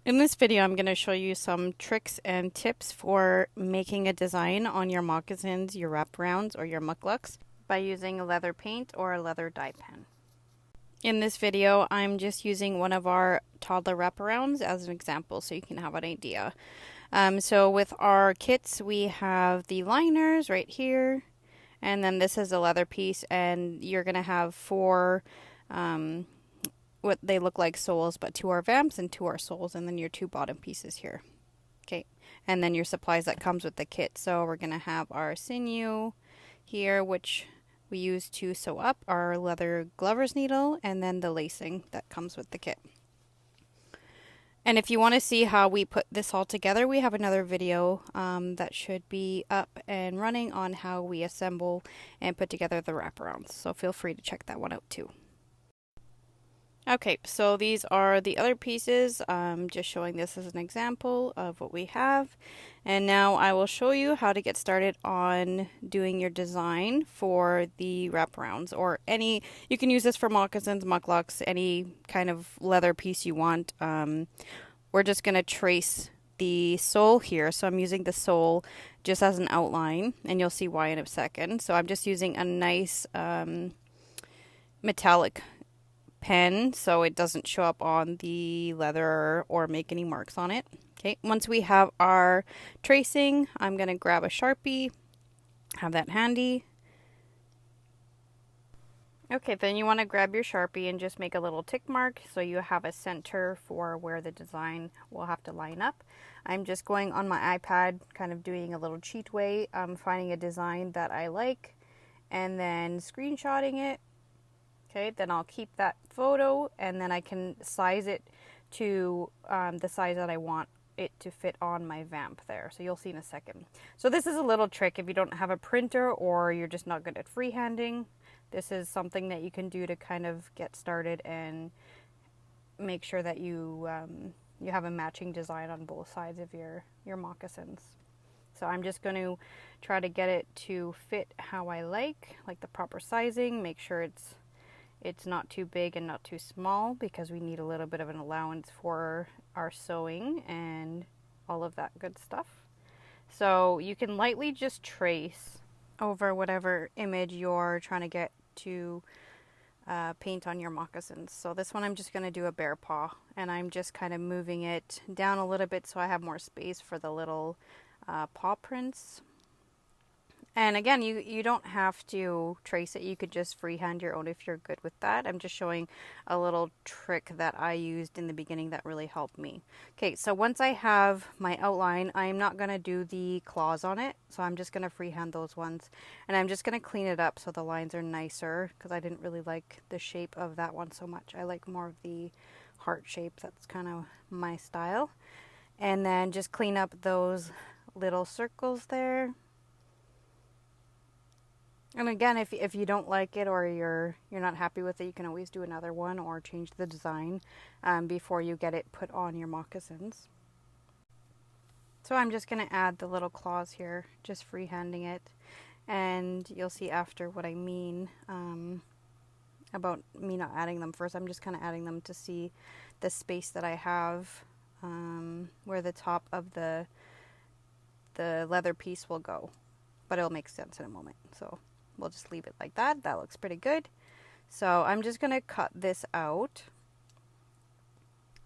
In this video, I'm going to show you some tricks and tips for making a design on your moccasins, your wraparounds, or your mukluks by using a leather paint or a leather dye pen. In this video, I'm just using one of our toddler wraparounds as an example so you can have an idea. So with our kits, we have the liners right here, and then this is a leather piece, and you're going to have four what they look like soles, but two are vamps and two are soles, and then your two bottom pieces here. Okay, and then your supplies that comes with the kit. So we're gonna have our sinew here, which we use to sew up, our leather glover's needle, and then the lacing that comes with the kit. And if you want to see how we put this all together, we have another video that should be up and running on how we assemble and put together the wraparounds. So feel free to check that one out too. Okay, so these are the other pieces, just showing this as an example of what we have. And now I will show you how to get started on doing your design for the wraparounds, or any, you can use this for moccasins, mukluks, any kind of leather piece you want. We're just going to trace the sole here. So I'm using the sole just as an outline, and you'll see why in a second. So I'm just using a nice metallic pen so it doesn't show up on the leather or make any marks on it. Okay, once we have our tracing, I'm going to grab a Sharpie, have that handy. Okay, then you want to grab your Sharpie and just make a little tick mark so you have a center for where the design will have to line up. I'm just going on my iPad, kind of doing a little cheat way. I'm finding a design that I like and then screenshotting it. Okay, then I'll keep that photo and then I can size it to the size that I want it to fit on my vamp there. So you'll see in a second. So this is a little trick if you don't have a printer or you're just not good at freehanding. This is something that you can do to kind of get started and make sure that you you have a matching design on both sides of your moccasins. So I'm just going to try to get it to fit how I like the proper sizing, make sure it's not too big and not too small because we need a little bit of an allowance for our sewing and all of that good stuff. So you can lightly just trace over whatever image you're trying to get to paint on your moccasins. So this one I'm just going to do a bear paw, and I'm just kind of moving it down a little bit so I have more space for the little paw prints. And again, you don't have to trace it. You could just freehand your own if you're good with that. I'm just showing a little trick that I used in the beginning that really helped me. Okay, so once I have my outline, I'm not going to do the claws on it. So I'm just going to freehand those ones. And I'm just going to clean it up so the lines are nicer because I didn't really like the shape of that one so much. I like more of the heart shape. That's kind of my style. And then just clean up those little circles there. And again, if you don't like it or you're not happy with it, you can always do another one or change the design before you get it put on your moccasins. So I'm just going to add the little claws here, just freehanding it. And you'll see after what I mean about me not adding them first. I'm just kind of adding them to see the space that I have where the top of the leather piece will go. But it'll make sense in a moment. So we'll just leave it like that. That looks pretty good. So I'm just going to cut this out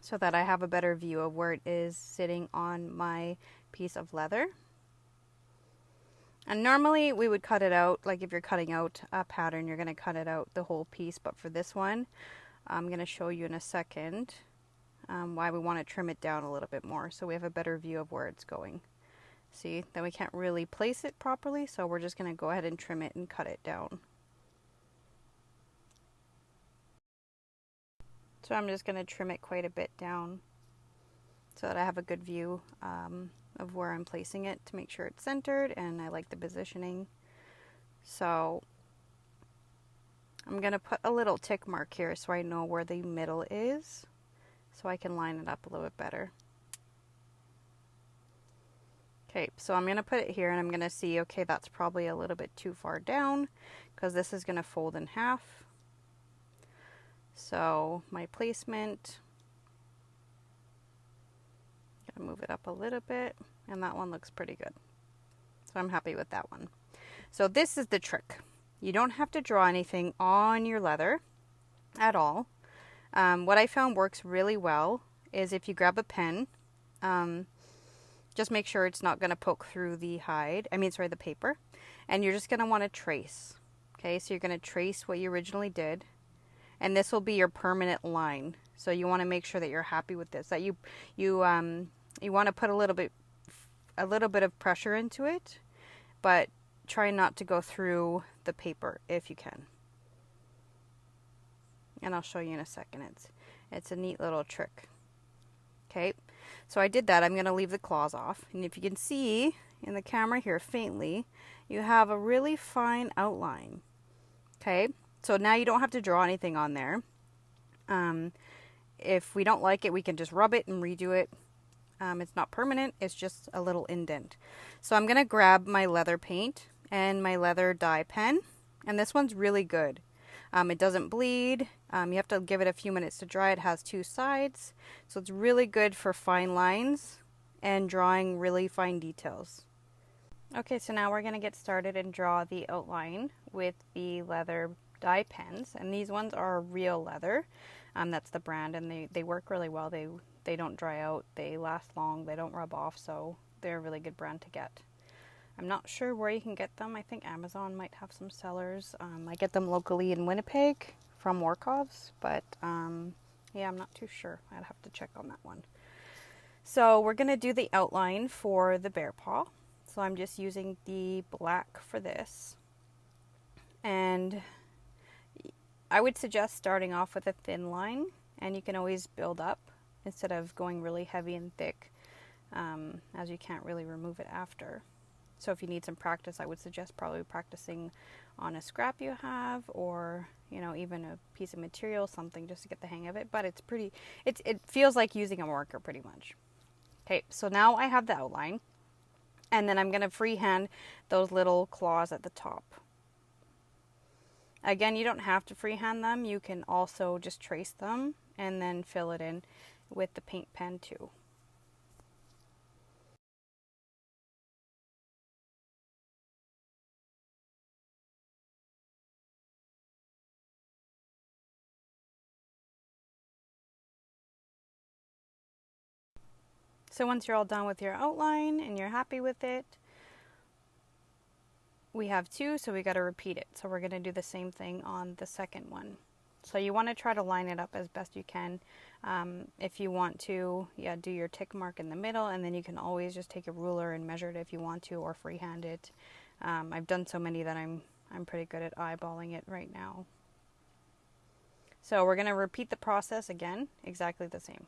so that I have a better view of where it is sitting on my piece of leather. And normally we would cut it out, like if you're cutting out a pattern, you're going to cut it out the whole piece. But for this one, I'm going to show you in a second why we want to trim it down a little bit more so we have a better view of where it's going. See, then we can't really place it properly, so we're just going to go ahead and trim it and cut it down. So I'm just going to trim it quite a bit down so that I have a good view of where I'm placing it to make sure it's centered and I like the positioning. So I'm going to put a little tick mark here so I know where the middle is so I can line it up a little bit better. Okay, so I'm going to put it here and I'm going to see, okay, that's probably a little bit too far down because this is going to fold in half. So my placement to move it up a little bit, and that one looks pretty good. So I'm happy with that one. So this is the trick. You don't have to draw anything on your leather at all. What I found works really well is if you grab a pen, just make sure it's not going to poke through the the paper, and you're just going to want to trace. Okay, so you're going to trace what you originally did, and this will be your permanent line. So you want to make sure that you're happy with this, that you want to put a little bit of pressure into it, but try not to go through the paper if you can. And I'll show you in a second. It's a neat little trick. Okay, so I did that. I'm going to leave the claws off. And if you can see in the camera here faintly, you have a really fine outline. Okay, so now you don't have to draw anything on there. If we don't like it, we can just rub it and redo it. It's not permanent, it's just a little indent. So I'm going to grab my leather paint and my leather dye pen, and this one's really good. It doesn't bleed. You have to give it a few minutes to dry. It has two sides, so it's really good for fine lines and drawing really fine details. Okay, so now we're going to get started and draw the outline with the leather dye pens, and these ones are real leather. That's the brand, and they work really well. They don't dry out, they last long, they don't rub off, so they're a really good brand to get. I'm not sure where you can get them. I think Amazon might have some sellers. I get them locally in Winnipeg from Moccasins, but yeah, I'm not too sure. I'd have to check on that one. So we're going to do the outline for the bear paw. So I'm just using the black for this. And I would suggest starting off with a thin line, and you can always build up instead of going really heavy and thick, as you can't really remove it after. So if you need some practice, I would suggest probably practicing on a scrap you have, or even a piece of material, something just to get the hang of it. But it feels like using a marker pretty much. Okay, so now I have the outline, and then I'm going to freehand those little claws at the top. Again, you don't have to freehand them. You can also just trace them and then fill it in with the paint pen too. So once you're all done with your outline and you're happy with it, we have two, so we got to repeat it. So we're going to do the same thing on the second one. So you want to try to line it up as best you can. If you want to, do your tick mark in the middle, and then you can always just take a ruler and measure it if you want to, or freehand it. I've done so many that I'm pretty good at eyeballing it right now. So we're going to repeat the process again, exactly the same.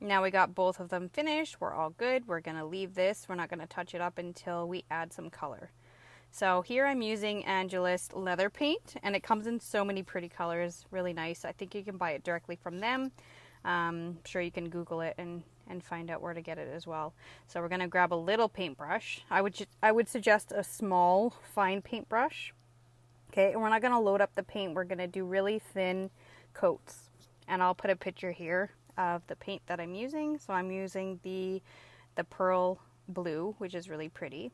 Now we got both of them finished. We're all good. We're going to leave this. We're not going to touch it up until we add some color. So here I'm using Angelus leather paint, and it comes in so many pretty colors. Really nice. I think you can buy it directly from them. I'm sure you can Google it and find out where to get it as well. So we're going to grab a little paintbrush. I would suggest a small, fine paintbrush. Okay, and we're not going to load up the paint. We're going to do really thin coats. And I'll put a picture here of the paint that I'm using. So I'm using the pearl blue, which is really pretty.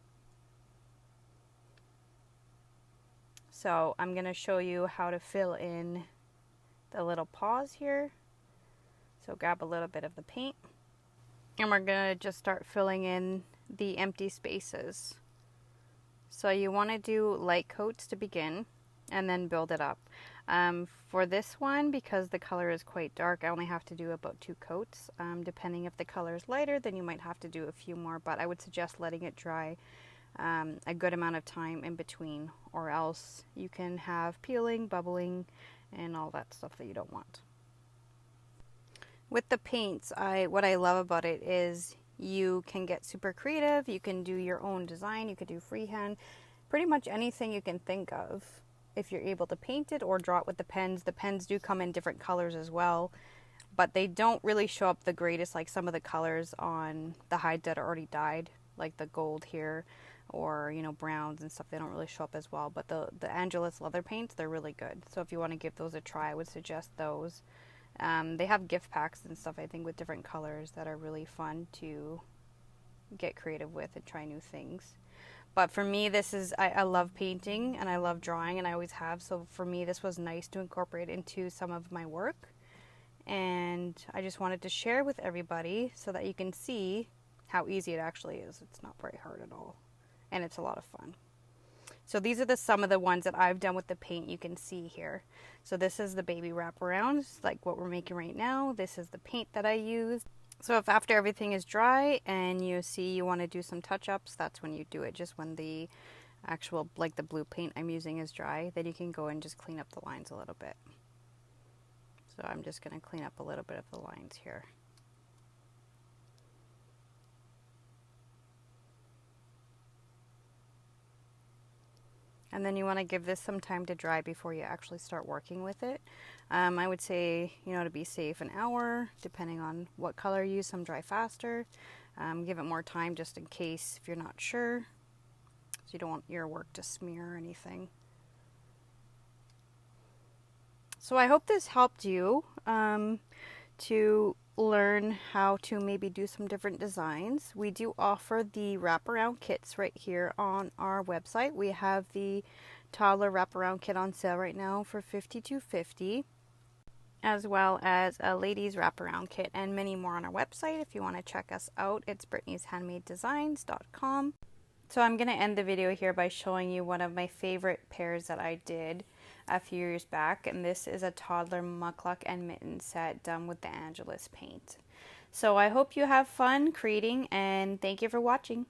So I'm going to show you how to fill in the little paws here. So grab a little bit of the paint, and we're going to just start filling in the empty spaces. So you want to do light coats to begin and then build it up. For this one, because the color is quite dark, I only have to do about 2 coats. Depending if the color is lighter, then you might have to do a few more, but I would suggest letting it dry a good amount of time in between, or else you can have peeling, bubbling, and all that stuff that you don't want. With the paints, what I love about it is you can get super creative. You can do your own design. You could do freehand, pretty much anything you can think of. If you're able to paint it or draw it with the pens do come in different colors as well, but they don't really show up the greatest like some of the colors on the hides that are already dyed, like the gold here. or, you know, browns and stuff, they don't really show up as well. But the Angelus leather paints, they're really good. So if you want to give those a try, I would suggest those. They have gift packs and stuff, I think, with different colors that are really fun to get creative with and try new things. But for me, this is, I love painting and I love drawing, and I always have. So for me, this was nice to incorporate into some of my work. And I just wanted to share with everybody so that you can see how easy it actually is. It's not very hard at all. And it's a lot of fun. So these are some of the ones that I've done with the paint you can see here. So this is the baby wraparounds, like what we're making right now. This is the paint that I used. So if after everything is dry and you see you want to do some touch-ups, that's when you do it. Just when the actual, like the blue paint I'm using is dry, then you can go and just clean up the lines a little bit. So I'm just going to clean up a little bit of the lines here. And then you want to give this some time to dry before you actually start working with it. I would say, you know, to be safe, an hour, depending on what color you use. Some dry faster. Give it more time just in case if you're not sure. So you don't want your work to smear or anything. So I hope this helped you to learn how to maybe do some different designs. We do offer the wraparound kits right here on our website. We have the toddler wraparound kit on sale right now for $52.50, as well as a ladies wraparound kit and many more on our website. If you want to check us out, it's Brittany'sHandmadeDesigns.com. So I'm going to end the video here by showing you one of my favorite pairs that I did a few years back, and this is a toddler mukluk and mitten set done with the Angelus paint. So I hope you have fun creating, and thank you for watching.